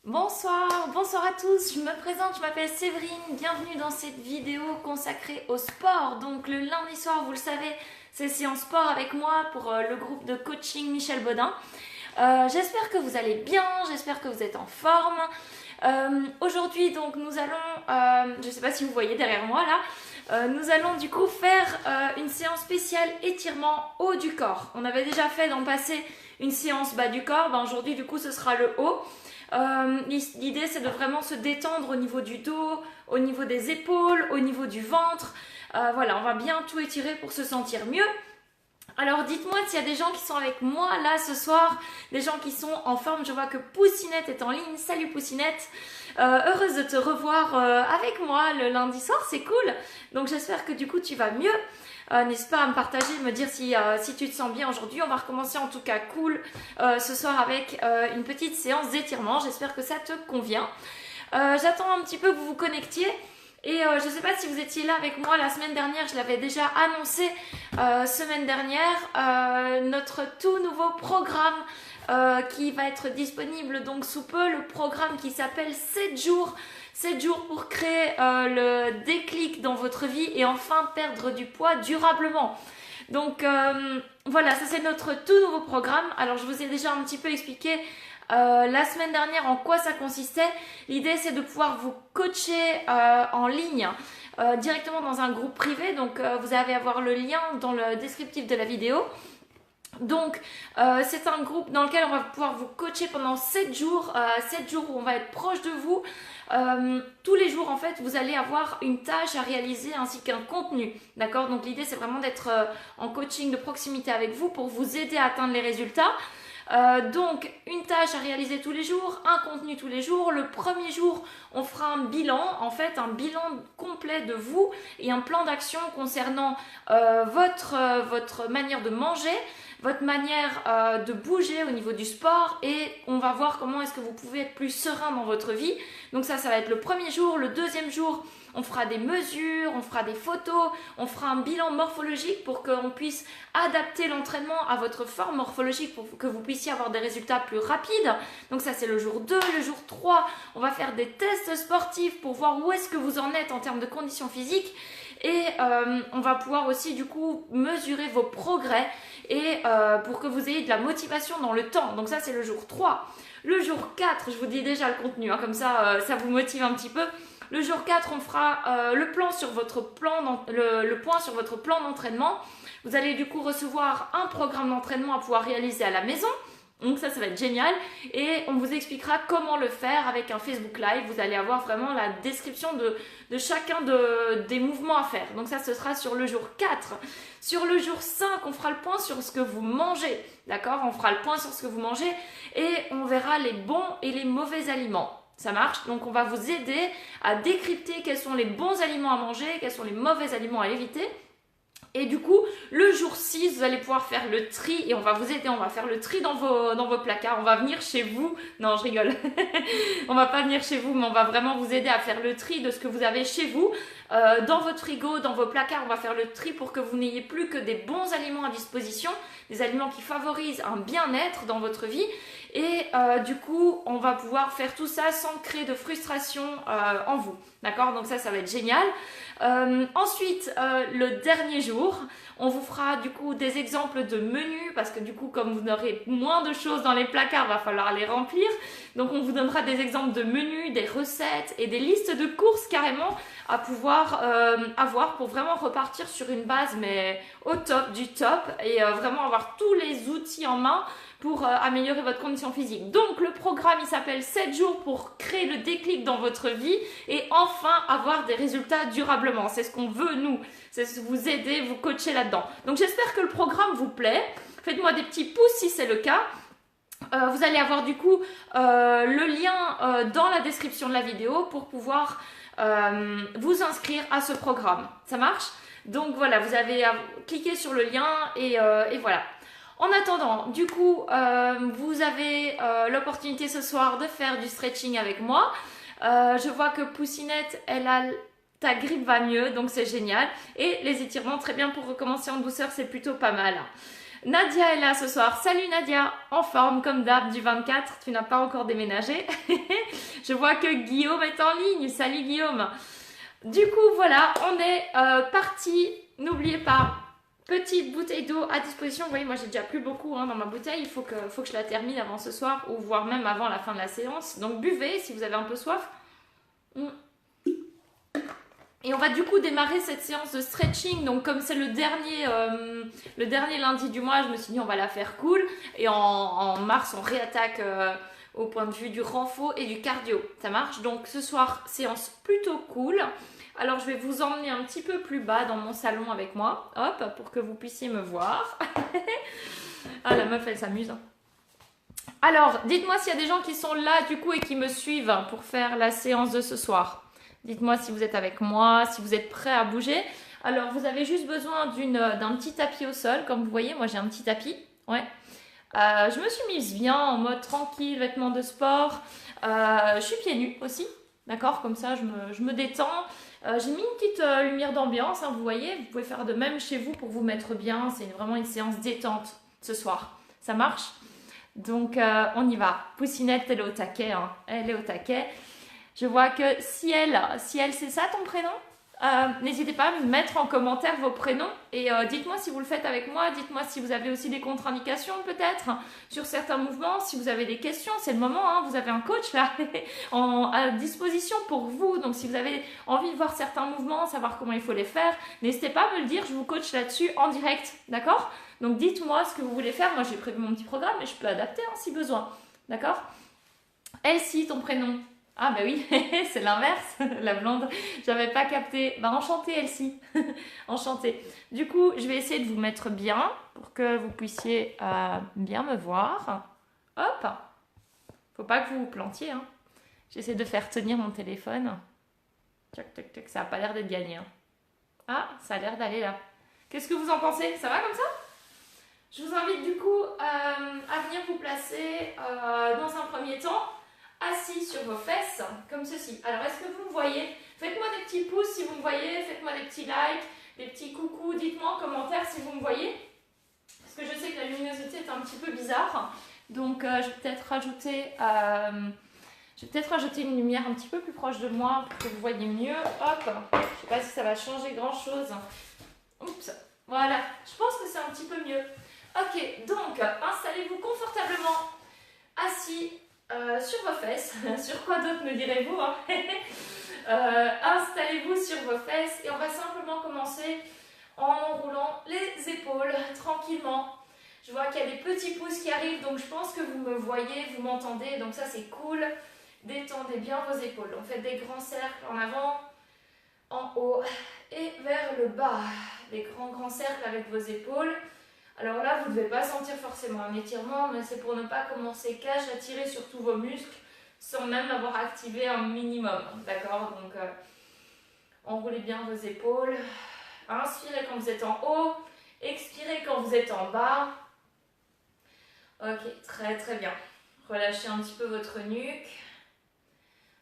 Bonsoir, bonsoir à tous, je me présente, je m'appelle Séverine, bienvenue dans cette vidéo consacrée au sport. Donc le lundi soir, vous le savez, c'est séance sport avec moi pour le groupe de coaching Michel Bodin. J'espère que vous allez bien, j'espère que vous êtes en forme. Aujourd'hui donc nous allons, je ne sais pas si vous voyez derrière moi là, nous allons du coup faire une séance spéciale étirement haut du corps. On avait déjà fait dans le passé une séance bas du corps, aujourd'hui du coup ce sera le haut. L'idée c'est de vraiment se détendre au niveau du dos, au niveau des épaules, au niveau du ventre. Voilà, on va bien tout étirer pour se sentir mieux. Alors dites-moi s'il y a des gens qui sont avec moi là ce soir, des gens qui sont en forme. Je vois que Poussinette est en ligne. Salut Poussinette, heureuse de te revoir avec moi le lundi soir, c'est cool. Donc j'espère que du coup tu vas mieux. N'hésite pas à me partager, me dire si tu te sens bien aujourd'hui. On va recommencer en tout cas cool ce soir avec une petite séance d'étirement. J'espère que ça te convient. J'attends un petit peu que vous vous connectiez. Et je ne sais pas si vous étiez là avec moi la semaine dernière, je l'avais déjà annoncé semaine dernière, notre tout nouveau programme qui va être disponible donc sous peu, le programme qui s'appelle 7 jours. 7 jours pour créer le déclic dans votre vie et enfin perdre du poids durablement. Donc voilà, ça c'est notre tout nouveau programme. Alors je vous ai déjà un petit peu expliqué la semaine dernière en quoi ça consistait. L'idée c'est de pouvoir vous coacher en ligne directement dans un groupe privé. Donc vous allez avoir le lien dans le descriptif de la vidéo. Donc c'est un groupe dans lequel on va pouvoir vous coacher pendant 7 jours, 7 jours où on va être proche de vous. Tous les jours en fait vous allez avoir une tâche à réaliser ainsi qu'un contenu, d'accord? Donc l'idée c'est vraiment d'être en coaching de proximité avec vous pour vous aider à atteindre les résultats. Donc une tâche à réaliser tous les jours, un contenu tous les jours. Le premier jour, on fera un bilan, en fait un bilan complet de vous et un plan d'action concernant votre manière de manger, votre manière de bouger au niveau du sport et on va voir comment est-ce que vous pouvez être plus serein dans votre vie. Donc ça va être le premier jour. Le deuxième jour, on fera des mesures, on fera des photos, on fera un bilan morphologique pour qu'on puisse adapter l'entraînement à votre forme morphologique pour que vous puissiez avoir des résultats plus rapides. Donc ça c'est le jour 2. Le jour 3, on va faire des tests sportifs pour voir où est-ce que vous en êtes en termes de conditions physiques. Et on va pouvoir aussi du coup mesurer vos progrès et pour que vous ayez de la motivation dans le temps. Donc ça c'est le jour 3. Le jour 4, je vous dis déjà le contenu, hein, comme ça ça vous motive un petit peu. Le jour 4, on fera le point sur votre plan d'entraînement. Vous allez du coup recevoir un programme d'entraînement à pouvoir réaliser à la maison. Donc ça va être génial et on vous expliquera comment le faire avec un Facebook Live. Vous allez avoir vraiment la description de chacun des mouvements à faire. Donc ça, ce sera sur le jour 4. Sur le jour 5, on fera le point sur ce que vous mangez. D'accord? On fera le point sur ce que vous mangez et on verra les bons et les mauvais aliments. Ça marche? Donc on va vous aider à décrypter quels sont les bons aliments à manger, quels sont les mauvais aliments à éviter. Et du coup, le jour 6, vous allez pouvoir faire le tri et on va vous aider, on va faire le tri dans vos placards. On va venir chez vous. Non, je rigole. On va pas venir chez vous, mais on va vraiment vous aider à faire le tri de ce que vous avez chez vous. Dans votre frigo, dans vos placards, on va faire le tri pour que vous n'ayez plus que des bons aliments à disposition, des aliments qui favorisent un bien-être dans votre vie. Et du coup, on va pouvoir faire tout ça sans créer de frustration en vous. D'accord? Donc ça va être génial. Ensuite, le dernier jour, on vous fera du coup des exemples de menus parce que du coup, comme vous aurez moins de choses dans les placards, va falloir les remplir. Donc on vous donnera des exemples de menus, des recettes et des listes de courses carrément à pouvoir avoir pour vraiment repartir sur une base mais au top du top et vraiment avoir tous les outils en main pour améliorer votre condition physique. Donc le programme il s'appelle 7 jours pour créer le déclic dans votre vie et enfin avoir des résultats durablement. C'est ce qu'on veut nous, c'est vous aider, vous coacher là-dedans. Donc j'espère que le programme vous plaît. Faites-moi des petits pouces si c'est le cas. Vous allez avoir du coup le lien dans la description de la vidéo pour pouvoir vous inscrire à ce programme. Ça marche? Donc voilà, vous avez à cliquer sur le lien et voilà. En attendant, du coup, vous avez l'opportunité ce soir de faire du stretching avec moi. Je vois que Poussinette, ta grippe va mieux, donc c'est génial. Et les étirements, très bien pour recommencer en douceur, c'est plutôt pas mal. Nadia est là ce soir. Salut Nadia, en forme comme d'hab du 24, tu n'as pas encore déménagé. Je vois que Guillaume est en ligne. Salut Guillaume. Du coup, voilà, on est parti. N'oubliez pas, petite bouteille d'eau à disposition. Vous voyez, moi j'ai déjà plus beaucoup dans ma bouteille. Il faut que je la termine avant ce soir ou voire même avant la fin de la séance. Donc buvez si vous avez un peu soif. Et on va du coup démarrer cette séance de stretching. Donc comme c'est le dernier lundi du mois, je me suis dit on va la faire cool. Et en mars, on réattaque au point de vue du renfort et du cardio. Ça marche? Donc ce soir, séance plutôt cool. Alors je vais vous emmener un petit peu plus bas dans mon salon avec moi. Hop, pour que vous puissiez me voir. Ah, la meuf, elle s'amuse. Alors, dites-moi s'il y a des gens qui sont là du coup et qui me suivent pour faire la séance de ce soir. Dites-moi si vous êtes avec moi, si vous êtes prêts à bouger. Alors, vous avez juste besoin d'un petit tapis au sol. Comme vous voyez, moi j'ai un petit tapis. Ouais. Je me suis mise bien en mode tranquille, vêtements de sport. Je suis pieds nus aussi. D'accord? Comme ça, je me détends. J'ai mis une petite lumière d'ambiance. Vous voyez, vous pouvez faire de même chez vous pour vous mettre bien. C'est vraiment une séance détente ce soir. Ça marche? Donc, on y va. Poussinette, elle est au taquet. Elle est au taquet. Je vois que Ciel, c'est ça ton prénom? N'hésitez pas à me mettre en commentaire vos prénoms et dites-moi si vous le faites avec moi, dites-moi si vous avez aussi des contre-indications peut-être sur certains mouvements, si vous avez des questions, c'est le moment, vous avez un coach là à disposition pour vous, donc si vous avez envie de voir certains mouvements, savoir comment il faut les faire, n'hésitez pas à me le dire, je vous coach là-dessus en direct, d'accord? Donc dites-moi ce que vous voulez faire, moi j'ai prévu mon petit programme mais je peux adapter si besoin, d'accord? Elsie, ton prénom? Ah bah oui, c'est l'inverse, la blonde, j'avais pas capté. Bah enchantée Elsie, enchantée. Du coup, je vais essayer de vous mettre bien pour que vous puissiez bien me voir. Hop, faut pas que vous vous plantiez. J'essaie de faire tenir mon téléphone. Tac, tac, tac, ça n'a pas l'air d'être gagné. Ah, ça a l'air d'aller là. Qu'est-ce que vous en pensez? Ça va comme ça? Je vous invite du coup à venir vous placer dans un premier temps assis sur vos fesses, comme ceci. Alors, est-ce que vous me voyez? Faites-moi des petits pouces si vous me voyez, faites-moi des petits likes, des petits coucous, dites-moi en commentaire si vous me voyez. Parce que je sais que la luminosité est un petit peu bizarre. Donc, je vais peut-être rajouter une lumière un petit peu plus proche de moi pour que vous voyez mieux. Hop, je ne sais pas si ça va changer grand-chose. Oups, voilà, je pense que c'est un petit peu mieux. Ok, donc, installez-vous confortablement assis sur vos fesses. Sur quoi d'autre me direz-vous installez-vous sur vos fesses et on va simplement commencer en enroulant les épaules tranquillement. Je vois qu'il y a des petits pouces qui arrivent, donc je pense que vous me voyez, vous m'entendez, donc ça c'est cool. Détendez bien vos épaules. Donc faites des grands cercles en avant, en haut et vers le bas. Des grands cercles avec vos épaules. Alors là, vous ne devez pas sentir forcément un étirement, mais c'est pour ne pas commencer cash à tirer sur tous vos muscles sans même avoir activé un minimum. D'accord? Donc, enroulez bien vos épaules. Inspirez quand vous êtes en haut. Expirez quand vous êtes en bas. Ok, très très bien. Relâchez un petit peu votre nuque.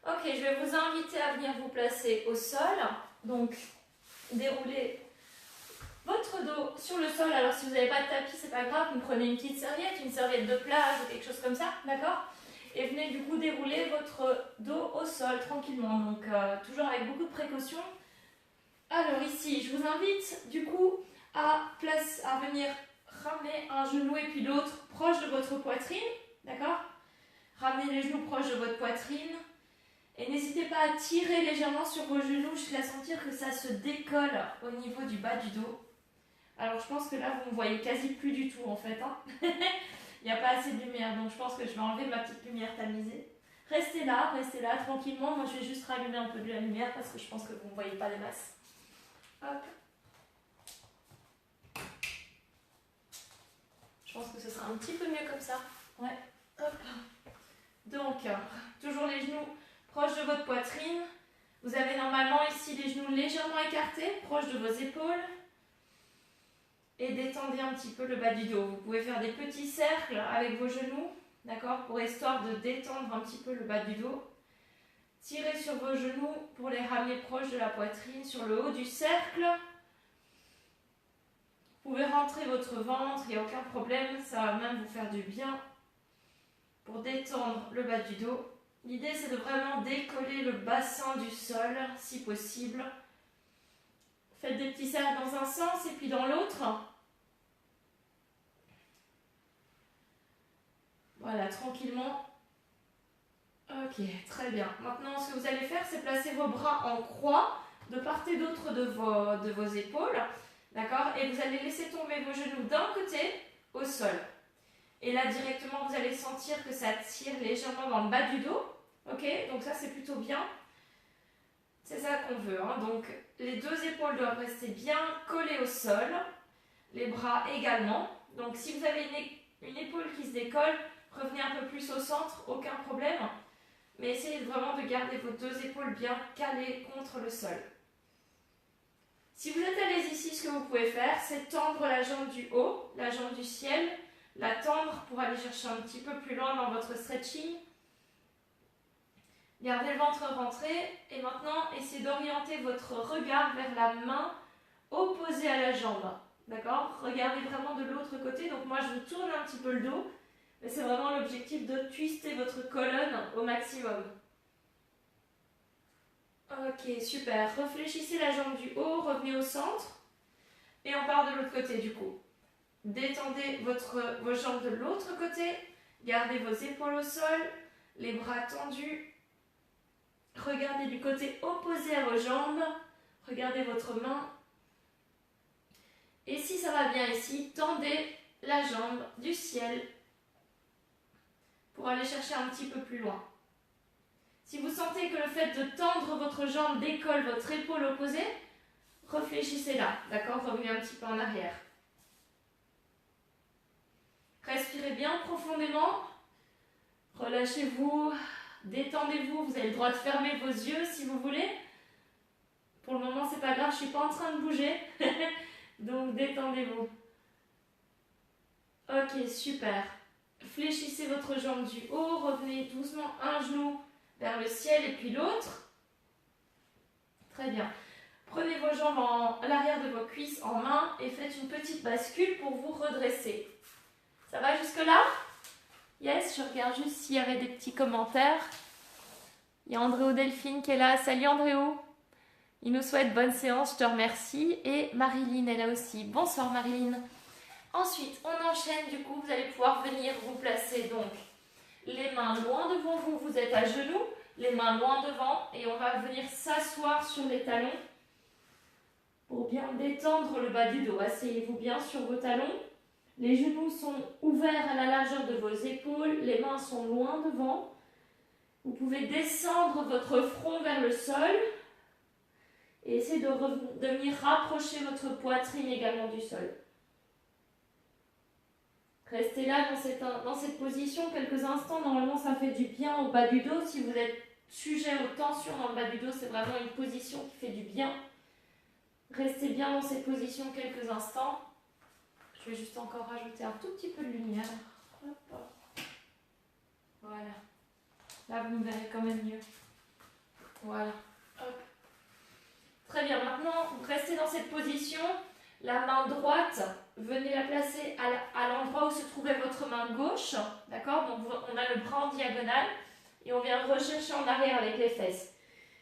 Ok, je vais vous inviter à venir vous placer au sol. Donc, déroulez votre dos sur le sol. Alors si vous n'avez pas de tapis, c'est pas grave, vous prenez une petite serviette, une serviette de plage ou quelque chose comme ça, d'accord? Et venez du coup dérouler votre dos au sol tranquillement, donc toujours avec beaucoup de précaution. Alors ici, je vous invite du coup à venir ramener un genou et puis l'autre proche de votre poitrine, d'accord? Ramenez les genoux proches de votre poitrine. Et n'hésitez pas à tirer légèrement sur vos genoux jusqu'à sentir que ça se décolle au niveau du bas du dos. Alors je pense que là vous ne me voyez quasi plus du tout en fait. Il n'y a pas assez de lumière, donc je pense que je vais enlever ma petite lumière tamisée. Restez là tranquillement. Moi je vais juste rallumer un peu de la lumière parce que je pense que vous ne me voyez pas des masses. Hop. Je pense que ce sera un petit peu mieux comme ça. Ouais. Hop. Donc, toujours les genoux proches de votre poitrine. Vous avez normalement ici les genoux légèrement écartés, proches de vos épaules. Et détendez un petit peu le bas du dos. Vous pouvez faire des petits cercles avec vos genoux, d'accord, pour histoire de détendre un petit peu le bas du dos. Tirez sur vos genoux pour les ramener proches de la poitrine, sur le haut du cercle. Vous pouvez rentrer votre ventre, il n'y a aucun problème, ça va même vous faire du bien pour détendre le bas du dos. L'idée, c'est de vraiment décoller le bassin du sol, si possible. Faites des petits cercles dans un sens et puis dans l'autre. Voilà, tranquillement. Ok, très bien. Maintenant, ce que vous allez faire, c'est placer vos bras en croix de part et d'autre de vos épaules. D'accord? Et vous allez laisser tomber vos genoux d'un côté au sol. Et là, directement, vous allez sentir que ça tire légèrement dans le bas du dos. Ok? Donc ça, c'est plutôt bien. C'est ça qu'on veut. Hein. Donc, les deux épaules doivent rester bien collées au sol. Les bras également. Donc, si vous avez une épaule qui se décolle, revenez un peu plus au centre, aucun problème. Mais essayez vraiment de garder vos deux épaules bien calées contre le sol. Si vous êtes à l'aise ici, ce que vous pouvez faire, c'est tendre la jambe du haut, la jambe du ciel, la tendre pour aller chercher un petit peu plus loin dans votre stretching. Gardez le ventre rentré et maintenant essayez d'orienter votre regard vers la main opposée à la jambe. D'accord? Regardez vraiment de l'autre côté. Donc moi je vous tourne un petit peu le dos, mais c'est vraiment l'objectif de twister votre colonne au maximum. Ok, super. Réfléchissez la jambe du haut, revenez au centre et on part de l'autre côté du coup. Détendez vos jambes de l'autre côté, gardez vos épaules au sol, les bras tendus. Regardez du côté opposé à vos jambes, regardez votre main. Et si ça va bien ici, tendez la jambe du ciel pour aller chercher un petit peu plus loin. Si vous sentez que le fait de tendre votre jambe décolle votre épaule opposée, réfléchissez là, d'accord? Revenez un petit peu en arrière. Respirez bien profondément, relâchez-vous, détendez-vous, vous avez le droit de fermer vos yeux si vous voulez. Pour le moment, c'est pas grave, je ne suis pas en train de bouger, donc détendez-vous. Ok, super. Fléchissez votre jambe du haut, revenez doucement un genou vers le ciel et puis l'autre. Très bien. Prenez vos jambes à l'arrière de vos cuisses en main et faites une petite bascule pour vous redresser. Ça va jusque là? Yes, je regarde juste s'il y avait des petits commentaires. Il y a Andréo Delphine qui est là. Salut Andréo. Il nous souhaite bonne séance, je te remercie. Et Marilyn est là aussi. Bonsoir Marilyn. Ensuite, on enchaîne, du coup, vous allez pouvoir venir vous placer donc les mains loin devant vous, vous êtes à genoux, les mains loin devant et on va venir s'asseoir sur les talons pour bien détendre le bas du dos. Asseyez-vous bien sur vos talons. Les genoux sont ouverts à la largeur de vos épaules, les mains sont loin devant. Vous pouvez descendre votre front vers le sol et essayer de venir rapprocher votre poitrine également du sol. Restez là dans cette position quelques instants. Normalement, ça fait du bien au bas du dos. Si vous êtes sujet aux tensions dans le bas du dos, c'est vraiment une position qui fait du bien. Restez bien dans cette position quelques instants. Je vais juste encore rajouter un tout petit peu de lumière. Hop. Voilà. Là, vous me verrez quand même mieux. Voilà. Hop. Très bien. Maintenant, vous restez dans cette position. La main droite, venez la placer à l'endroit où se trouvait votre main gauche. D'accord? Donc, on a le bras en diagonale et on vient rechercher en arrière avec les fesses.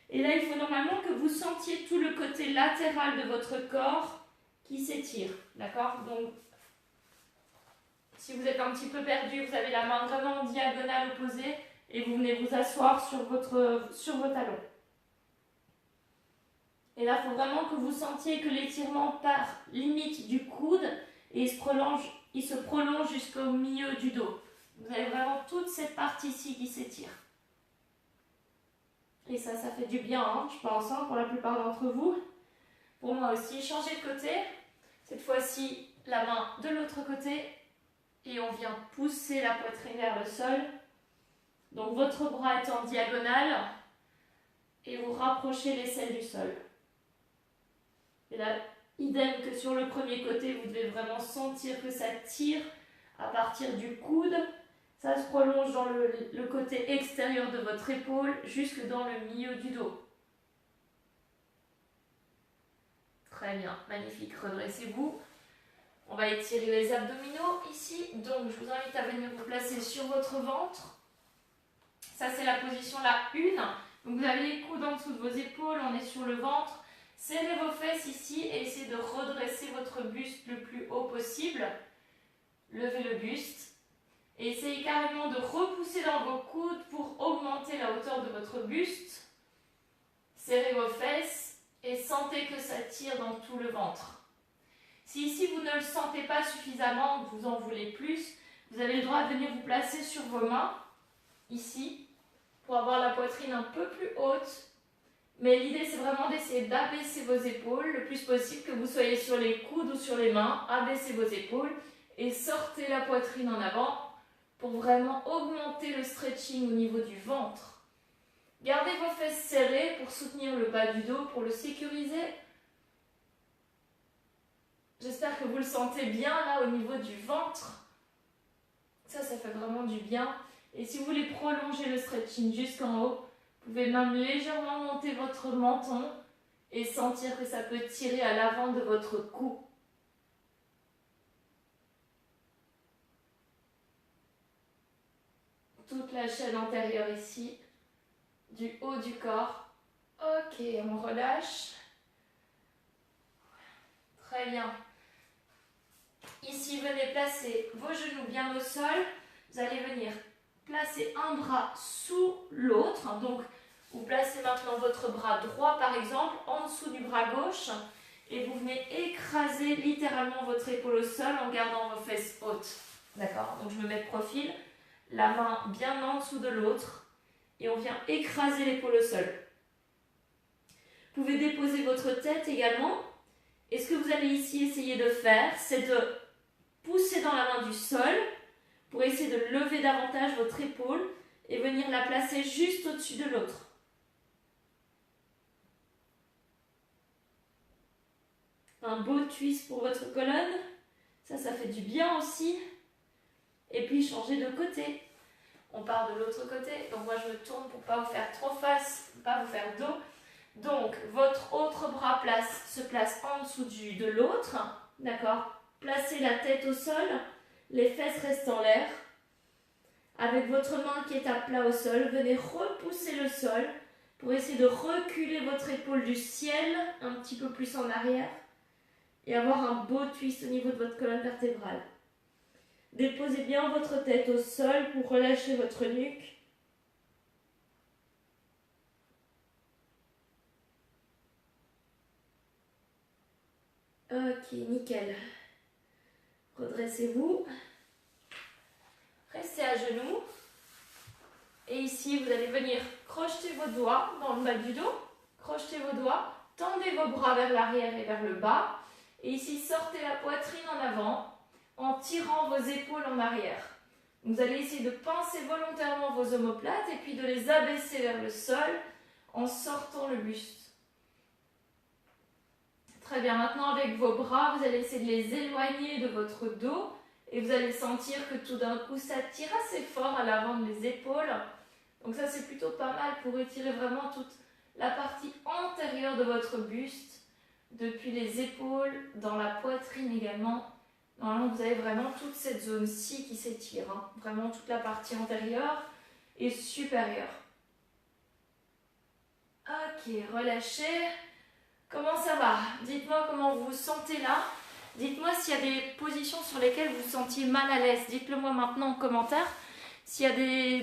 Et là, il faut normalement que vous sentiez tout le côté latéral de votre corps qui s'étire. D'accord? Donc, si vous êtes un petit peu perdu, vous avez la main vraiment en diagonale opposée et vous venez vous asseoir sur vos talons. Et là, il faut vraiment que vous sentiez que l'étirement part limite du coude et il se prolonge jusqu'au milieu du dos. Vous avez vraiment toute cette partie-ci qui s'étire. Et ça fait du bien, hein, je pense, hein, pour la plupart d'entre vous. Pour moi aussi, changez de côté. Cette fois-ci, la main de l'autre côté. Et on vient pousser la poitrine vers le sol. Donc votre bras est en diagonale. Et vous rapprochez l'aisselle du sol. Et là, idem que sur le premier côté, vous devez vraiment sentir que ça tire à partir du coude. Ça se prolonge dans le côté extérieur de votre épaule jusque dans le milieu du dos. Très bien, magnifique. Redressez-vous. On va étirer les abdominaux ici. Donc, je vous invite à venir vous placer sur votre ventre. Ça, c'est la position la 1. Donc, vous avez les coudes en dessous de vos épaules, on est sur le ventre. Serrez vos fesses ici et essayez de redresser votre buste le plus haut possible. Levez le buste. Et essayez carrément de repousser dans vos coudes pour augmenter la hauteur de votre buste. Serrez vos fesses et sentez que ça tire dans tout le ventre. Si ici vous ne le sentez pas suffisamment, que vous en voulez plus, vous avez le droit de venir vous placer sur vos mains, ici, pour avoir la poitrine un peu plus haute. Mais l'idée, c'est vraiment d'essayer d'abaisser vos épaules le plus possible, que vous soyez sur les coudes ou sur les mains. Abaissez vos épaules et sortez la poitrine en avant pour vraiment augmenter le stretching au niveau du ventre. Gardez vos fesses serrées pour soutenir le bas du dos, pour le sécuriser. J'espère que vous le sentez bien là au niveau du ventre. Ça fait vraiment du bien. Et si vous voulez prolonger le stretching jusqu'en haut, vous pouvez même légèrement monter votre menton et sentir que ça peut tirer à l'avant de votre cou. Toute la chaîne antérieure ici, du haut du corps. Ok, on relâche. Très bien. Ici, venez placer vos genoux bien au sol. Vous allez venir placer un bras sous l'autre. Donc, vous placez maintenant votre bras droit, par exemple, en dessous du bras gauche. Et vous venez écraser littéralement votre épaule au sol en gardant vos fesses hautes. D'accord? Donc, je me mets de profil. La main bien en dessous de l'autre. Et on vient écraser l'épaule au sol. Vous pouvez déposer votre tête également. Et ce que vous allez ici essayer de faire, c'est de pousser dans la main du sol pour essayer de lever davantage votre épaule et venir la placer juste au-dessus de l'autre. Un beau twist pour votre colonne. Ça fait du bien aussi. Et puis changer de côté. On part de l'autre côté. Donc moi je me tourne pour ne pas vous faire trop face, pas vous faire dos. Donc votre autre bras se place en dessous de l'autre. D'accord? Placez la tête au sol. Les fesses restent en l'air. Avec votre main qui est à plat au sol, venez repousser le sol pour essayer de reculer votre épaule du ciel un petit peu plus en arrière et avoir un beau twist au niveau de votre colonne vertébrale. Déposez bien votre tête au sol pour relâcher votre nuque. Ok, nickel. Redressez-vous. Restez à genoux. Et ici, vous allez venir crocheter vos doigts dans le bas du dos. Crochetez vos doigts. Tendez vos bras vers l'arrière et vers le bas. Et ici, sortez la poitrine en avant en tirant vos épaules en arrière. Vous allez essayer de pincer volontairement vos omoplates et puis de les abaisser vers le sol en sortant le buste. Très bien, maintenant avec vos bras, vous allez essayer de les éloigner de votre dos et vous allez sentir que tout d'un coup ça tire assez fort à l'avant des épaules. Donc ça c'est plutôt pas mal pour étirer vraiment toute la partie antérieure de votre buste, depuis les épaules, dans la poitrine également. Normalement vous avez vraiment toute cette zone-ci qui s'étire, hein. Vraiment toute la partie antérieure et supérieure. Ok, relâchez. Comment ça va? Dites-moi comment vous vous sentez là. Dites-moi s'il y a des positions sur lesquelles vous vous sentiez mal à l'aise. Dites-le moi maintenant en commentaire. S'il y a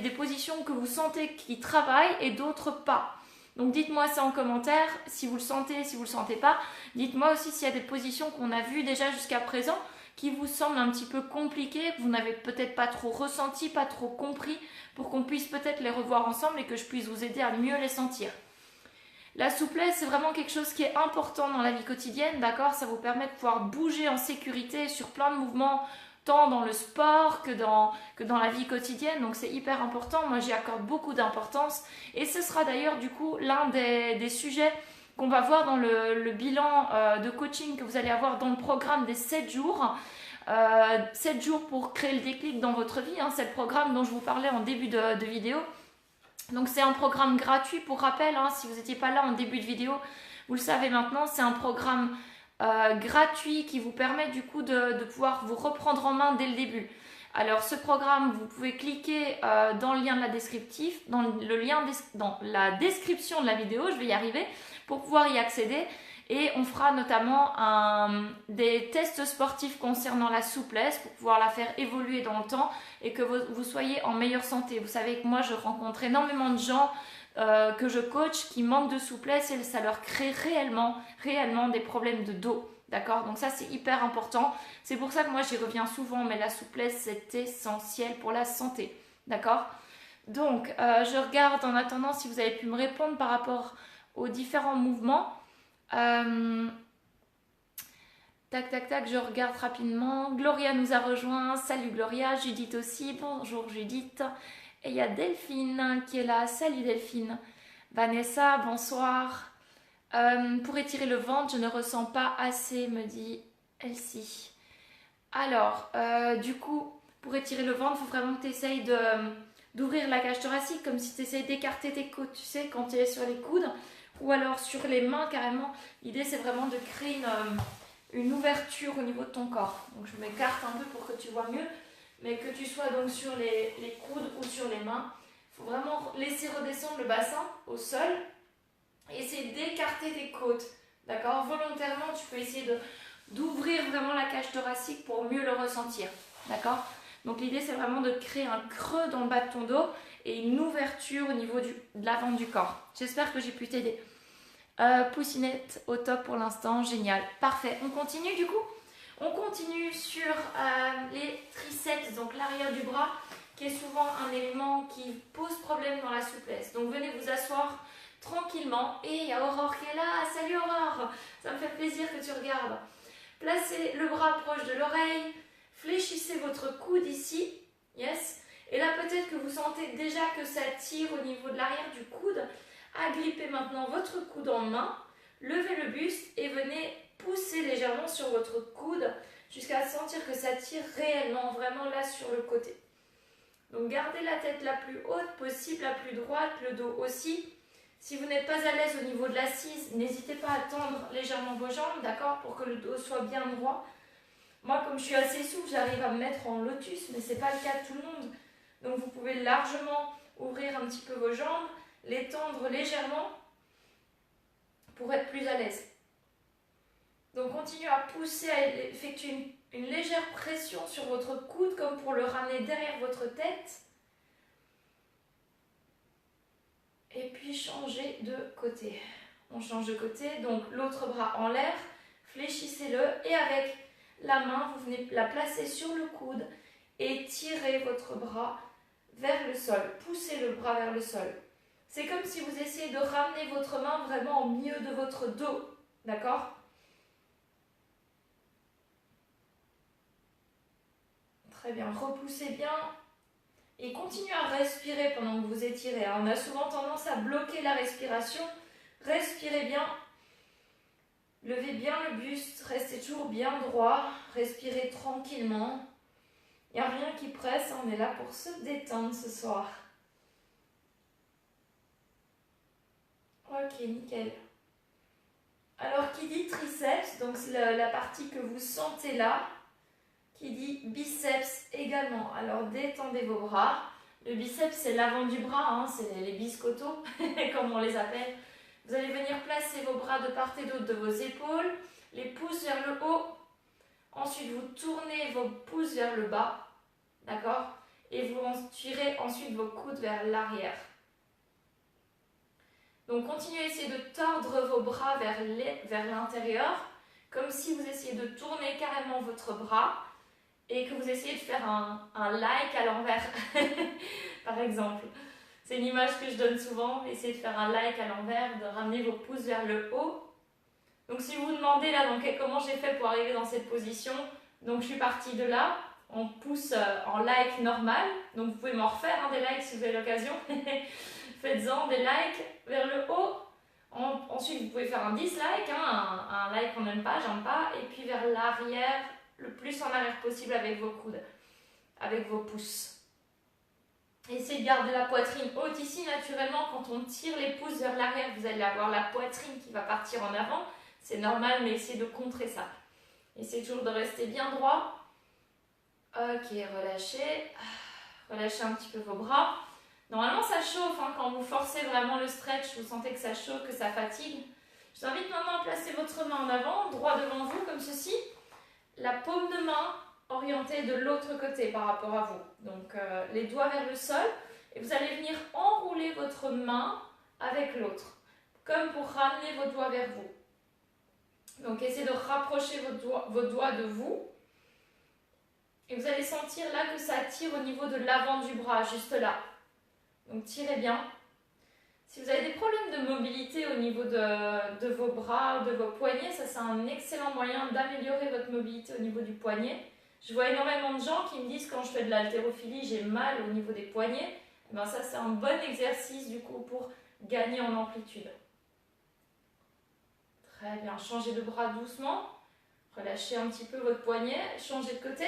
des positions que vous sentez qui travaillent et d'autres pas. Donc dites-moi ça en commentaire, si vous le sentez, si vous ne le sentez pas. Dites-moi aussi s'il y a des positions qu'on a vues déjà jusqu'à présent qui vous semblent un petit peu compliquées, que vous n'avez peut-être pas trop ressenti, pas trop compris, pour qu'on puisse peut-être les revoir ensemble et que je puisse vous aider à mieux les sentir. La souplesse, c'est vraiment quelque chose qui est important dans la vie quotidienne, d'accord? Ça vous permet de pouvoir bouger en sécurité sur plein de mouvements, tant dans le sport que dans la vie quotidienne. Donc c'est hyper important, moi j'y accorde beaucoup d'importance. Et ce sera d'ailleurs du coup l'un des sujets qu'on va voir dans le bilan de coaching que vous allez avoir dans le programme des 7 jours. 7 jours pour créer le déclic dans votre vie, hein, c'est le programme dont je vous parlais en début de vidéo. Donc c'est un programme gratuit pour rappel, hein, si vous n'étiez pas là en début de vidéo, vous le savez maintenant, c'est un programme gratuit qui vous permet du coup de pouvoir vous reprendre en main dès le début. Alors ce programme, vous pouvez cliquer dans le lien de la descriptif, dans la description de la vidéo, je vais y arriver, pour pouvoir y accéder. Et on fera notamment des tests sportifs concernant la souplesse pour pouvoir la faire évoluer dans le temps et que vous soyez en meilleure santé. Vous savez que moi, je rencontre énormément de gens que je coach qui manquent de souplesse et ça leur crée réellement des problèmes de dos. D'accord? Donc ça, c'est hyper important. C'est pour ça que moi, j'y reviens souvent, mais la souplesse, c'est essentiel pour la santé. D'accord? Donc, je regarde en attendant si vous avez pu me répondre par rapport aux différents mouvements. Tac, tac, tac, je regarde rapidement. Gloria nous a rejoint. Salut Gloria. Judith aussi. Bonjour Judith. Et il y a Delphine qui est là. Salut Delphine. Vanessa, bonsoir. Pour étirer le ventre, je ne ressens pas assez, me dit Elsie. Alors, du coup, pour étirer le ventre, il faut vraiment que tu essayes d'ouvrir la cage thoracique, comme si tu essayes d'écarter tes côtes, tu sais, quand tu es sur les coudes, ou alors sur les mains carrément. L'idée, c'est vraiment de créer une ouverture au niveau de ton corps. Donc, je m'écarte un peu pour que tu vois mieux, mais que tu sois donc sur les coudes ou sur les mains. Il faut vraiment laisser redescendre le bassin au sol. Essayer d'écarter tes côtes, d'accord? Volontairement, tu peux essayer d'ouvrir vraiment la cage thoracique pour mieux le ressentir, d'accord? Donc l'idée, c'est vraiment de créer un creux dans le bas de ton dos et une ouverture au niveau de l'avant du corps. J'espère que j'ai pu t'aider. Poussinette au top pour l'instant, génial, parfait. On continue du coup? On continue sur les triceps, donc l'arrière du bras, qui est souvent un élément qui pose problème dans la souplesse. Donc venez vous asseoir tranquillement. Et il y a Aurore qui est là. Salut Aurore, ça me fait plaisir que tu regardes. Placez le bras proche de l'oreille, fléchissez votre coude ici, yes. Et là peut-être que vous sentez déjà que ça tire au niveau de l'arrière du coude. Agrippez maintenant votre coude en main, levez le buste et venez pousser légèrement sur votre coude jusqu'à sentir que ça tire réellement, vraiment là sur le côté. Donc gardez la tête la plus haute possible, la plus droite, le dos aussi. Si vous n'êtes pas à l'aise au niveau de l'assise, n'hésitez pas à tendre légèrement vos jambes, d'accord, pour que le dos soit bien droit. Moi, comme je suis assez souple, j'arrive à me mettre en lotus, mais ce n'est pas le cas de tout le monde. Donc vous pouvez largement ouvrir un petit peu vos jambes, les tendre légèrement pour être plus à l'aise. Donc continuez à pousser, à effectuer une légère pression sur votre coude, comme pour le ramener derrière votre tête. Et puis changer de côté. On change de côté, donc l'autre bras en l'air, fléchissez-le et avec la main, vous venez la placer sur le coude et tirez votre bras vers le sol. Poussez le bras vers le sol. C'est comme si vous essayez de ramener votre main vraiment au milieu de votre dos, d'accord? Très bien, repoussez bien. Et continuez à respirer pendant que vous étirez. On a souvent tendance à bloquer la respiration. Respirez bien. Levez bien le buste. Restez toujours bien droit. Respirez tranquillement. Il n'y a rien qui presse. On est là pour se détendre ce soir. Ok, nickel. Alors, qui dit triceps, donc c'est la partie que vous sentez là. Qui dit biceps également. Alors détendez vos bras. Le biceps c'est l'avant du bras, hein, c'est les biscottos comme on les appelle. Vous allez venir placer vos bras de part et d'autre de vos épaules, les pouces vers le haut. Ensuite vous tournez vos pouces vers le bas, d'accord? Et vous tirez ensuite vos coudes vers l'arrière. Donc continuez à essayer de tordre vos bras vers l'intérieur, comme si vous essayez de tourner carrément votre bras. Et que vous essayez de faire un like à l'envers, par exemple. C'est une image que je donne souvent, essayez de faire un like à l'envers, de ramener vos pouces vers le haut. Donc si vous vous demandez là, donc, comment j'ai fait pour arriver dans cette position, donc je suis partie de là, on pousse en like normal, donc vous pouvez m'en refaire des likes si vous avez l'occasion. Faites-en des likes vers le haut. Ensuite vous pouvez faire un dislike, un like qu'on n'aime pas, j'aime pas, et puis vers l'arrière, le plus en arrière possible avec vos coudes, avec vos pouces. Essayez de garder la poitrine haute ici. Naturellement, quand on tire les pouces vers l'arrière, vous allez avoir la poitrine qui va partir en avant. C'est normal, mais essayez de contrer ça. Essayez toujours de rester bien droit. Ok, relâchez. Relâchez un petit peu vos bras. Normalement, ça chauffe. Hein, quand vous forcez vraiment le stretch, vous sentez que ça chauffe, que ça fatigue. Je vous invite maintenant à placer votre main en avant, droit devant vous, comme ceci. La paume de main orientée de l'autre côté par rapport à vous. Donc, les doigts vers le sol. Et vous allez venir enrouler votre main avec l'autre, comme pour ramener vos doigts vers vous. Donc, essayez de rapprocher vos doigts de vous. Et vous allez sentir là que ça tire au niveau de l'avant du bras, juste là. Donc, tirez bien. Si vous avez des problèmes de mobilité au niveau de vos bras, de vos poignets, ça c'est un excellent moyen d'améliorer votre mobilité au niveau du poignet. Je vois énormément de gens qui me disent quand je fais de l'haltérophilie, j'ai mal au niveau des poignets. Et bien ça c'est un bon exercice du coup pour gagner en amplitude. Très bien, changez de bras doucement. Relâchez un petit peu votre poignet, changez de côté.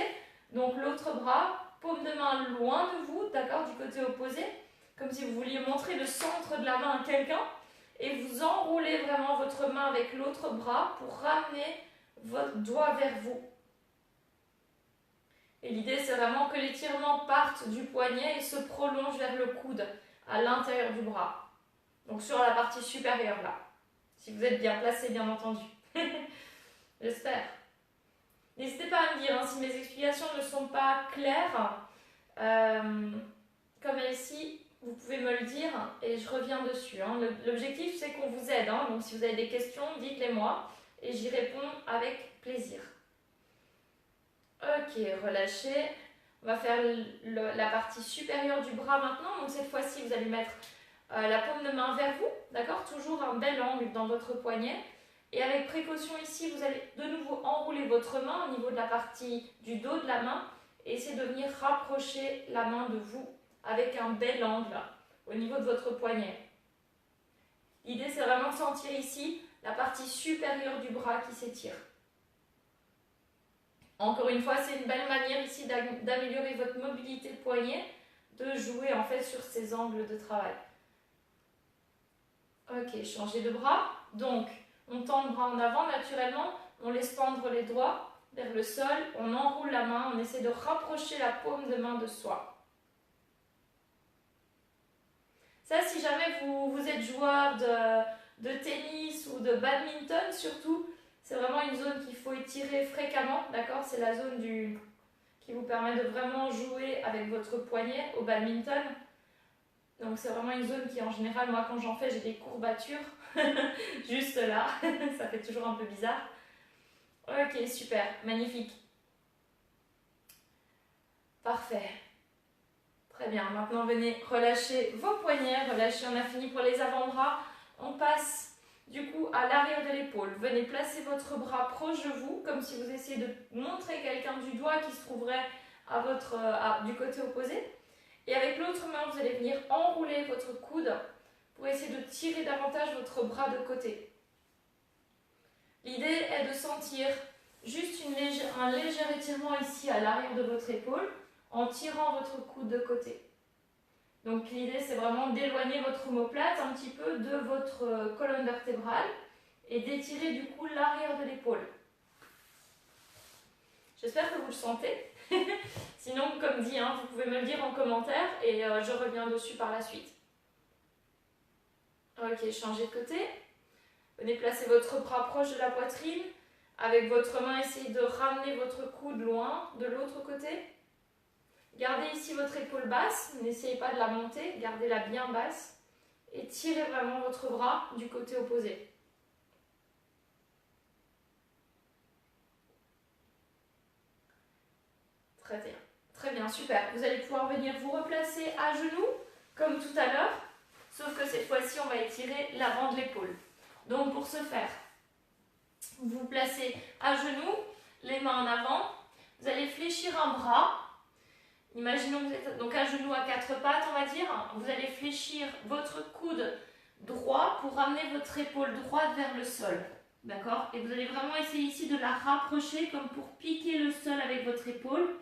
Donc l'autre bras, paume de main loin de vous, d'accord, du côté opposé. Comme si vous vouliez montrer le centre de la main à quelqu'un. Et vous enroulez vraiment votre main avec l'autre bras pour ramener votre doigt vers vous. Et l'idée, c'est vraiment que l'étirement parte du poignet et se prolonge vers le coude, à l'intérieur du bras. Donc sur la partie supérieure, là. Si vous êtes bien placé, bien entendu. J'espère. N'hésitez pas à me dire hein, si mes explications ne sont pas claires. Comme ici, vous pouvez me le dire et je reviens dessus. Hein. L'objectif, c'est qu'on vous aide. Hein. Donc si vous avez des questions, dites-les moi et j'y réponds avec plaisir. Ok, relâchez. On va faire la partie supérieure du bras maintenant. Donc cette fois-ci, vous allez mettre la paume de main vers vous. D'accord? Toujours un bel angle dans votre poignet. Et avec précaution ici, vous allez de nouveau enrouler votre main au niveau de la partie du dos de la main. Et essayer de venir rapprocher la main de vous avec un bel angle au niveau de votre poignet. L'idée, c'est vraiment de sentir ici la partie supérieure du bras qui s'étire. Encore une fois, c'est une belle manière ici d'améliorer votre mobilité de poignet, de jouer en fait sur ces angles de travail. Ok, changez de bras. Donc, on tend le bras en avant naturellement, on laisse tendre les doigts vers le sol, on enroule la main, on essaie de rapprocher la paume de main de soi. Ça, si jamais vous êtes joueur de tennis ou de badminton, surtout, c'est vraiment une zone qu'il faut étirer fréquemment, d'accord? C'est la zone qui vous permet de vraiment jouer avec votre poignet au badminton. Donc c'est vraiment une zone qui, en général, moi quand j'en fais, j'ai des courbatures, juste là, ça fait toujours un peu bizarre. Ok, super, magnifique. Parfait. Très bien, maintenant venez relâcher vos poignets, relâchez, on a fini pour les avant-bras. On passe du coup à l'arrière de l'épaule. Venez placer votre bras proche de vous, comme si vous essayez de montrer quelqu'un du doigt qui se trouverait du côté opposé. Et avec l'autre main, vous allez venir enrouler votre coude pour essayer de tirer davantage votre bras de côté. L'idée est de sentir juste un léger étirement ici à l'arrière de votre épaule, en tirant votre coude de côté. Donc l'idée c'est vraiment d'éloigner votre omoplate un petit peu de votre colonne vertébrale et d'étirer du coup l'arrière de l'épaule. J'espère que vous le sentez. Sinon, comme dit, hein, vous pouvez me le dire en commentaire et je reviens dessus par la suite. Ok, changez de côté. Venez placer votre bras proche de la poitrine. Avec votre main, essayez de ramener votre coude loin de l'autre côté. Gardez ici votre épaule basse, n'essayez pas de la monter, gardez-la bien basse et tirez vraiment votre bras du côté opposé. Très bien, super. Vous allez pouvoir venir vous replacer à genoux, comme tout à l'heure, sauf que cette fois-ci, on va étirer l'avant de l'épaule. Donc pour ce faire, vous vous placez à genoux, les mains en avant, vous allez fléchir un bras. Imaginons que vous êtes donc à genoux à quatre pattes, on va dire. Vous allez fléchir votre coude droit pour ramener votre épaule droite vers le sol. D'accord? Et vous allez vraiment essayer ici de la rapprocher comme pour piquer le sol avec votre épaule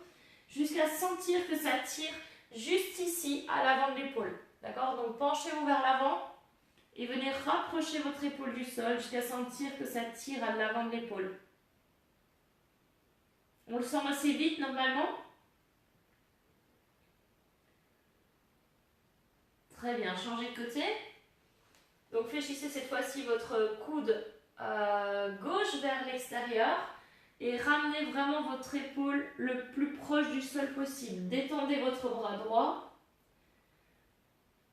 jusqu'à sentir que ça tire juste ici à l'avant de l'épaule. D'accord? Donc penchez-vous vers l'avant et venez rapprocher votre épaule du sol jusqu'à sentir que ça tire à l'avant de l'épaule. On le sent assez vite normalement. Très bien, changez de côté. Donc fléchissez cette fois-ci votre coude gauche vers l'extérieur et ramenez vraiment votre épaule le plus proche du sol possible. Détendez votre bras droit.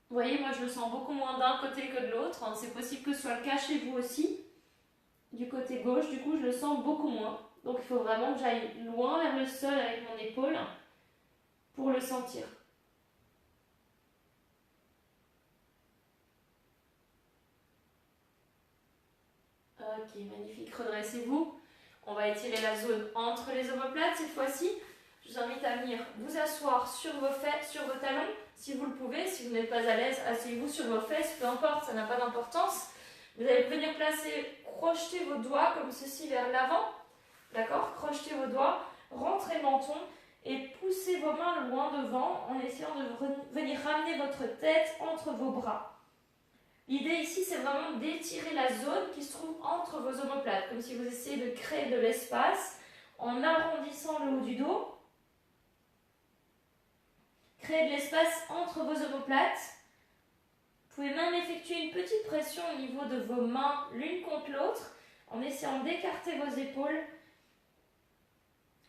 Vous voyez, moi je le sens beaucoup moins d'un côté que de l'autre. C'est possible que ce soit le cas chez vous aussi. Du côté gauche, du coup, je le sens beaucoup moins. Donc il faut vraiment que j'aille loin vers le sol avec mon épaule pour le sentir. Ok, magnifique. Redressez-vous. On va étirer la zone entre les omoplates cette fois-ci. Je vous invite à venir vous asseoir sur vos fesses, sur vos talons, si vous le pouvez. Si vous n'êtes pas à l'aise, asseyez-vous sur vos fesses, peu importe, ça n'a pas d'importance. Vous allez venir crocheter vos doigts comme ceci vers l'avant. D'accord? Crochetez vos doigts, rentrez le menton et poussez vos mains loin devant en essayant de venir ramener votre tête entre vos bras. L'idée ici, c'est vraiment d'étirer la zone qui se trouve entre vos omoplates, comme si vous essayez de créer de l'espace en arrondissant le haut du dos. Créez de l'espace entre vos omoplates. Vous pouvez même effectuer une petite pression au niveau de vos mains l'une contre l'autre en essayant d'écarter vos épaules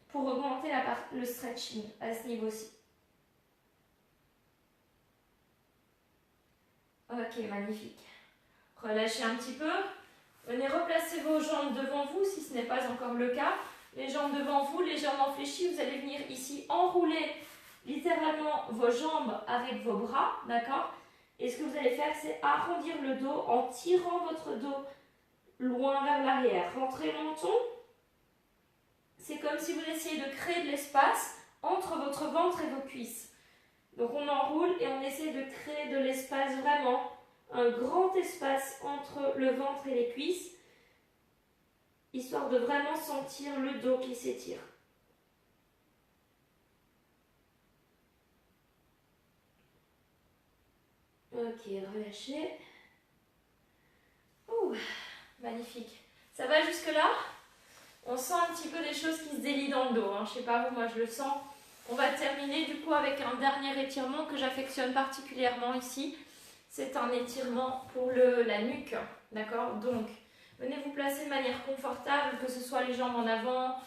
pour augmenter le stretching à ce niveau-ci. Ok, magnifique. Relâchez un petit peu. Venez replacer vos jambes devant vous si ce n'est pas encore le cas. Les jambes devant vous, légèrement fléchies. Vous allez venir ici enrouler littéralement vos jambes avec vos bras, d'accord? Et ce que vous allez faire, c'est arrondir le dos en tirant votre dos loin vers l'arrière. Rentrez le menton. C'est comme si vous essayez de créer de l'espace entre votre ventre et vos cuisses. Donc on enroule et on essaie de créer de l'espace vraiment, un grand espace entre le ventre et les cuisses, histoire de vraiment sentir le dos qui s'étire. Ok, relâchez. Ouh, magnifique. Ça va jusque là? On sent un petit peu des choses qui se délient dans le dos. Hein. Je sais pas vous, moi je le sens. On va terminer du coup avec un dernier étirement que j'affectionne particulièrement ici. C'est un étirement pour la nuque. D'accord? Donc, venez vous placer de manière confortable, que ce soit les jambes en avant,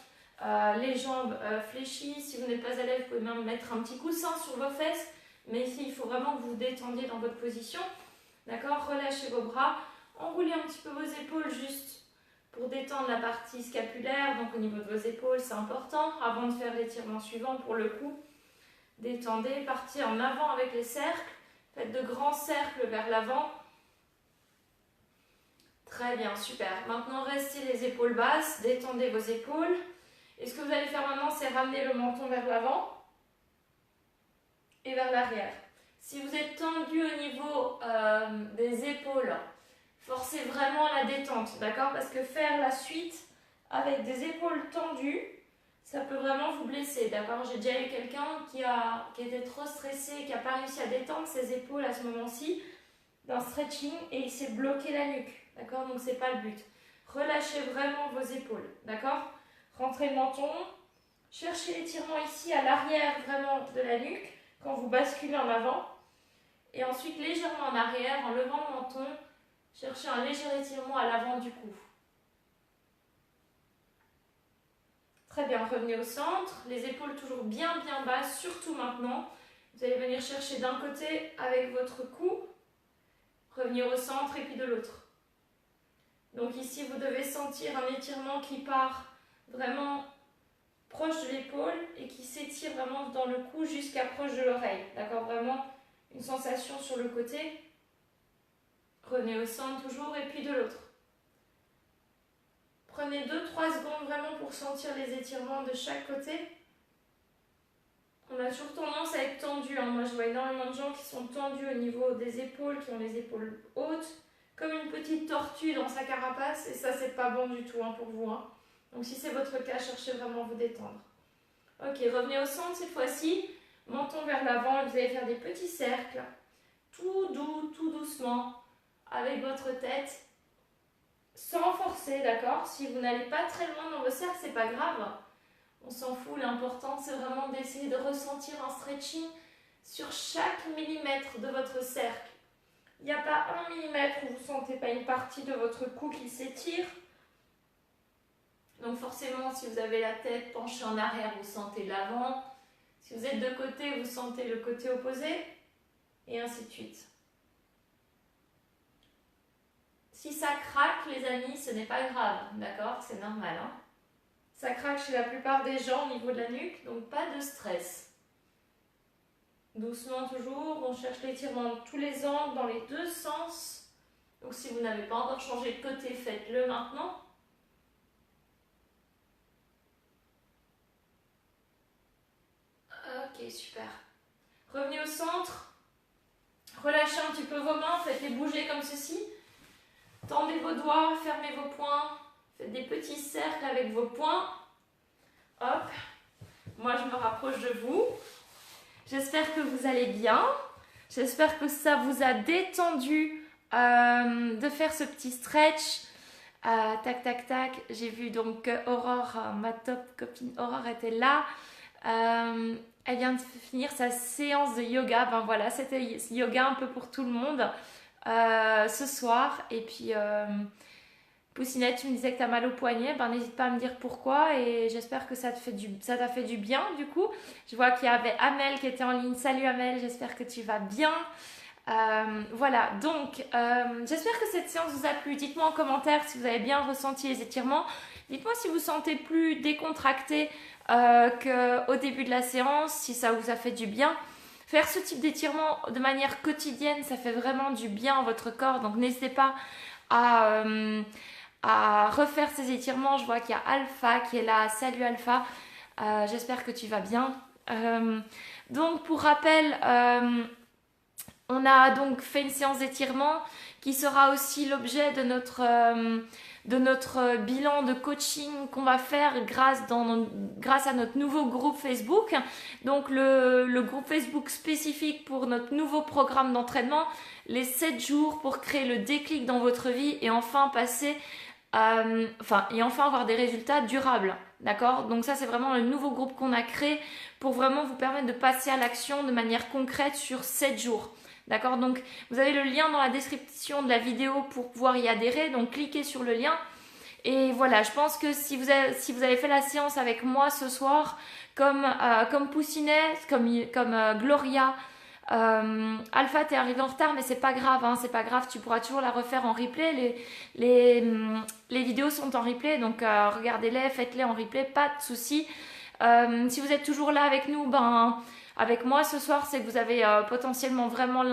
les jambes fléchies. Si vous n'êtes pas à l'aise, vous pouvez même mettre un petit coussin sur vos fesses. Mais ici, il faut vraiment que vous vous détendiez dans votre position. D'accord? Relâchez vos bras. Enroulez un petit peu vos épaules juste pour détendre la partie scapulaire, donc au niveau de vos épaules, c'est important. Avant de faire l'étirement suivant, pour le coup, détendez, partez en avant avec les cercles. Faites de grands cercles vers l'avant. Très bien, super. Maintenant, restez les épaules basses, détendez vos épaules. Et ce que vous allez faire maintenant, c'est ramener le menton vers l'avant et vers l'arrière. Si vous êtes tendu au niveau des épaules, forcez vraiment la détente, d'accord? Parce que faire la suite avec des épaules tendues, ça peut vraiment vous blesser, d'accord? J'ai déjà eu quelqu'un qui était trop stressé, qui n'a pas réussi à détendre ses épaules à ce moment-ci, d'un stretching, et il s'est bloqué la nuque, d'accord? Donc c'est pas le but. Relâchez vraiment vos épaules, d'accord? Rentrez le menton, cherchez l'étirement ici à l'arrière vraiment de la nuque, quand vous basculez en avant, et ensuite légèrement en arrière, en levant le menton, cherchez un léger étirement à l'avant du cou. Très bien, revenez au centre, les épaules toujours bien basses, surtout maintenant. Vous allez venir chercher d'un côté avec votre cou, revenir au centre et puis de l'autre. Donc ici, vous devez sentir un étirement qui part vraiment proche de l'épaule et qui s'étire vraiment dans le cou jusqu'à proche de l'oreille. D'accord? Vraiment une sensation sur le côté. Revenez au centre toujours et puis de l'autre. Prenez 2-3 secondes vraiment pour sentir les étirements de chaque côté. On a toujours tendance à être tendu. Hein. Moi, je vois énormément de gens qui sont tendus au niveau des épaules, qui ont les épaules hautes, comme une petite tortue dans sa carapace. Et ça, c'est pas bon du tout hein, pour vous. Hein. Donc, si c'est votre cas, cherchez vraiment à vous détendre. Ok, revenez au centre cette fois-ci. Menton vers l'avant et vous allez faire des petits cercles. Tout doux, tout doucement, avec votre tête. Sans forcer, d'accord? Si vous n'allez pas très loin dans vos cercles, c'est pas grave. On s'en fout, l'important c'est vraiment d'essayer de ressentir un stretching sur chaque millimètre de votre cercle. Il n'y a pas 1 mm où vous ne sentez pas une partie de votre cou qui s'étire. Donc forcément, si vous avez la tête penchée en arrière, vous sentez l'avant. Si vous êtes de côté, vous sentez le côté opposé. Et ainsi de suite. Si ça craque, les amis, ce n'est pas grave, d'accord? C'est normal, hein? Ça craque chez la plupart des gens au niveau de la nuque, donc pas de stress. Doucement toujours, on cherche l'étirement dans tous les angles, dans les deux sens. Donc si vous n'avez pas encore changé de côté, faites-le maintenant. Ok, super. Revenez au centre. Relâchez un petit peu vos mains, faites-les bouger comme ceci. Tendez vos doigts, fermez vos poings. Faites des petits cercles avec vos poings. Hop. Moi, je me rapproche de vous. J'espère que vous allez bien. J'espère que ça vous a détendu de faire ce petit stretch. Tac, tac, tac. J'ai vu donc Aurore, ma top copine Aurore était là. Elle vient de finir sa séance de yoga. Ben voilà, c'était yoga un peu pour tout le monde ce soir. Et puis, Poussinette, tu me disais que tu as mal au poignet. Ben n'hésite pas à me dire pourquoi. Et j'espère que ça t'a fait du bien du coup. Je vois qu'il y avait Amel qui était en ligne. Salut Amel, j'espère que tu vas bien. Voilà, donc j'espère que cette séance vous a plu. Dites-moi en commentaire si vous avez bien ressenti les étirements. Dites-moi si vous sentez plus décontracté qu'au début de la séance, si ça vous a fait du bien. Faire ce type d'étirement de manière quotidienne, ça fait vraiment du bien à votre corps. Donc n'hésitez pas à refaire ces étirements. Je vois qu'il y a Alpha qui est là. Salut Alpha, j'espère que tu vas bien. Donc pour rappel, on a donc fait une séance d'étirement qui sera aussi l'objet de notre bilan de coaching qu'on va faire grâce à notre nouveau groupe Facebook. Donc le groupe Facebook spécifique pour notre nouveau programme d'entraînement, les 7 jours pour créer le déclic dans votre vie et enfin avoir des résultats durables. D'accord? Donc ça c'est vraiment le nouveau groupe qu'on a créé pour vraiment vous permettre de passer à l'action de manière concrète sur 7 jours. D'accord? Donc vous avez le lien dans la description de la vidéo pour pouvoir y adhérer. Donc cliquez sur le lien. Et voilà, je pense que si vous avez fait la séance avec moi ce soir, comme Poussinette, comme Gloria, Alpha, t'es arrivé en retard, mais c'est pas grave, hein, c'est pas grave, tu pourras toujours la refaire en replay. Les vidéos sont en replay, donc regardez-les, faites-les en replay, pas de souci. Si vous êtes toujours là avec nous, avec moi ce soir, c'est que vous avez potentiellement vraiment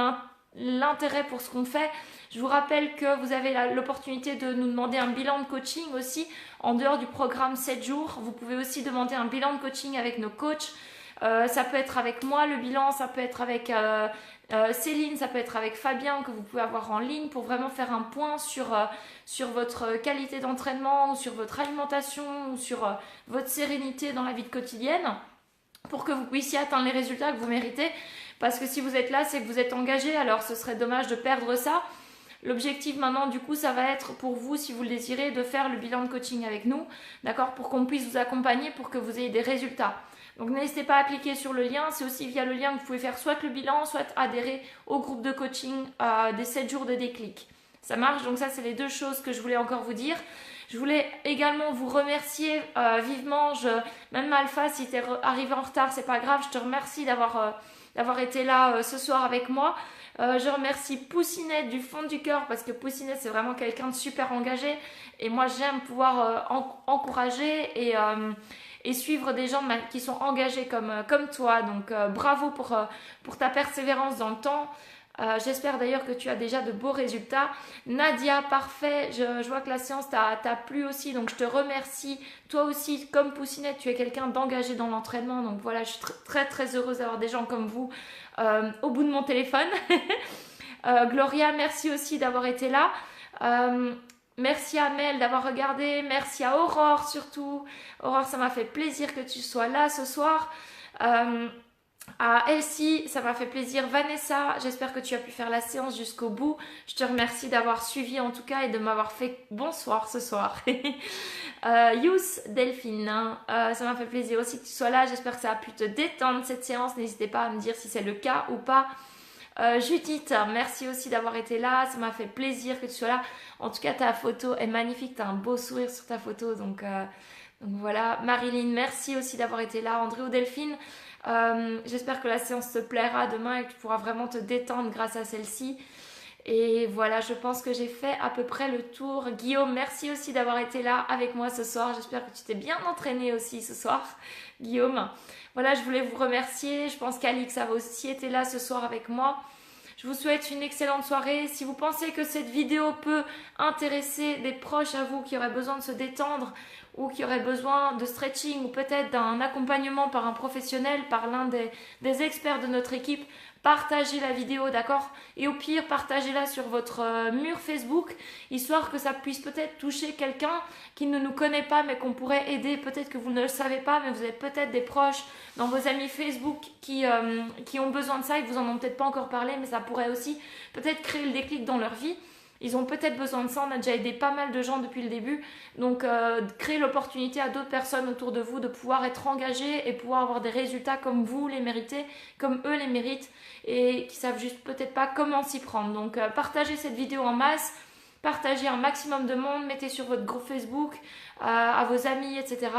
l'intérêt pour ce qu'on fait. Je vous rappelle que vous avez l'opportunité de nous demander un bilan de coaching aussi en dehors du programme 7 jours. Vous pouvez aussi demander un bilan de coaching avec nos coachs. Ça peut être avec moi le bilan, ça peut être avec Céline, ça peut être avec Fabien que vous pouvez avoir en ligne pour vraiment faire un point sur votre qualité d'entraînement ou sur votre alimentation ou sur votre sérénité dans la vie quotidienne pour que vous puissiez atteindre les résultats que vous méritez. Parce que si vous êtes là, c'est que vous êtes engagé, alors ce serait dommage de perdre ça. L'objectif maintenant, du coup, ça va être pour vous, si vous le désirez, de faire le bilan de coaching avec nous, d'accord, pour qu'on puisse vous accompagner, pour que vous ayez des résultats. Donc n'hésitez pas à cliquer sur le lien, c'est aussi via le lien que vous pouvez faire soit le bilan, soit adhérer au groupe de coaching des 7 jours de déclic. Ça marche, donc ça c'est les deux choses que je voulais encore vous dire. Je voulais également vous remercier vivement, même Alpha, si tu es arrivé en retard, c'est pas grave, je te remercie d'avoir été là ce soir avec moi. Je remercie Poussinette du fond du cœur parce que Poussinette c'est vraiment quelqu'un de super engagé et moi j'aime pouvoir encourager et suivre des gens qui sont engagés comme toi. Donc bravo pour ta persévérance dans le temps. J'espère d'ailleurs que tu as déjà de beaux résultats. Nadia, parfait, je vois que la séance t'a plu aussi, donc je te remercie. Toi aussi, comme Poussinette, tu es quelqu'un d'engagé dans l'entraînement, donc voilà, je suis très très heureuse d'avoir des gens comme vous au bout de mon téléphone. Gloria, merci aussi d'avoir été là. Merci à Mel d'avoir regardé, merci à Aurore surtout. Aurore, ça m'a fait plaisir que tu sois là ce soir. À Elsie, ça m'a fait plaisir. Vanessa, j'espère que tu as pu faire la séance jusqu'au bout. Je te remercie d'avoir suivi en tout cas et de m'avoir fait bonsoir ce soir. Yous, Delphine, ça m'a fait plaisir aussi que tu sois là. J'espère que ça a pu te détendre cette séance. N'hésitez pas à me dire si c'est le cas ou pas. Judith, merci aussi d'avoir été là, ça m'a fait plaisir que tu sois là. En tout cas, ta photo est magnifique, tu as un beau sourire sur ta photo, donc voilà. Marilyn, merci aussi d'avoir été là. André ou Delphine, j'espère que la séance te plaira demain et que tu pourras vraiment te détendre grâce à celle-ci. Et voilà, je pense que j'ai fait à peu près le tour. Guillaume, merci aussi d'avoir été là avec moi ce soir. J'espère que tu t'es bien entraîné aussi ce soir, Guillaume. Voilà, je voulais vous remercier. Je pense qu'Alix a aussi été là ce soir avec moi. Je vous souhaite une excellente soirée. Si vous pensez que cette vidéo peut intéresser des proches à vous qui auraient besoin de se détendre ou qui auraient besoin de stretching ou peut-être d'un accompagnement par un professionnel, par l'un des experts de notre équipe, partagez la vidéo, d'accord? Et au pire, partagez-la sur votre mur Facebook, histoire que ça puisse peut-être toucher quelqu'un qui ne nous connaît pas, mais qu'on pourrait aider. Peut-être que vous ne le savez pas, mais vous avez peut-être des proches dans vos amis Facebook qui ont besoin de ça et que vous en ont peut-être pas encore parlé, mais ça pourrait aussi peut-être créer le déclic dans leur vie. Ils ont peut-être besoin de ça, on a déjà aidé pas mal de gens depuis le début, donc créer l'opportunité à d'autres personnes autour de vous de pouvoir être engagés et pouvoir avoir des résultats comme vous les méritez, comme eux les méritent et qui savent juste peut-être pas comment s'y prendre. Donc partagez cette vidéo en masse, partagez un maximum de monde, mettez sur votre groupe Facebook, à vos amis, etc.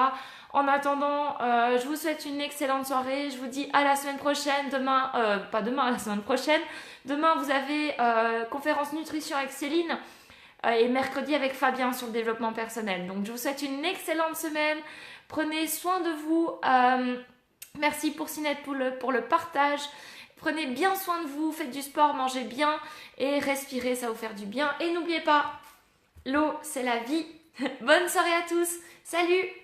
En attendant, je vous souhaite une excellente soirée. Je vous dis à la semaine prochaine. Demain, pas demain, la semaine prochaine. Demain, vous avez conférence nutrition avec Céline et mercredi avec Fabien sur le développement personnel. Donc, je vous souhaite une excellente semaine. Prenez soin de vous. Merci pour Sinette pour le partage. Prenez bien soin de vous. Faites du sport, mangez bien et respirez, ça va vous faire du bien. Et n'oubliez pas, l'eau, c'est la vie. Bonne soirée à tous. Salut!